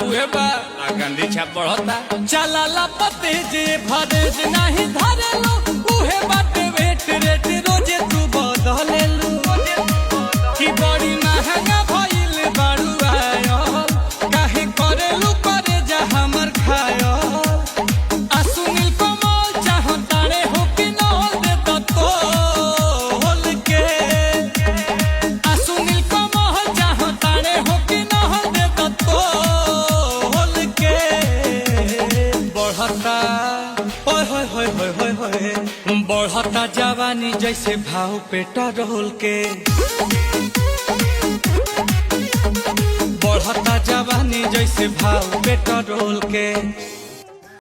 उहे बा गंदी छाप बढ़ता चला पते जे भरे जे नहीं धरे लो उहे बाटे वेट रेट रोजे तू बदले लो कि बड़ी महंगा भइल बारू आयो काहे करेलू करे जा हमर खायो आ सुनील कमल चाहतारे हो कि नल दे तो होल के आ सुनील कमल चाहतारे हो कि नल दे तो होल के बढ़ता ओए होए होए होए होए होए बढ़ता जवानी जैसे भाव पेट्रोल के बढ़ता जवानी जैसे भाव पेट्रोल के।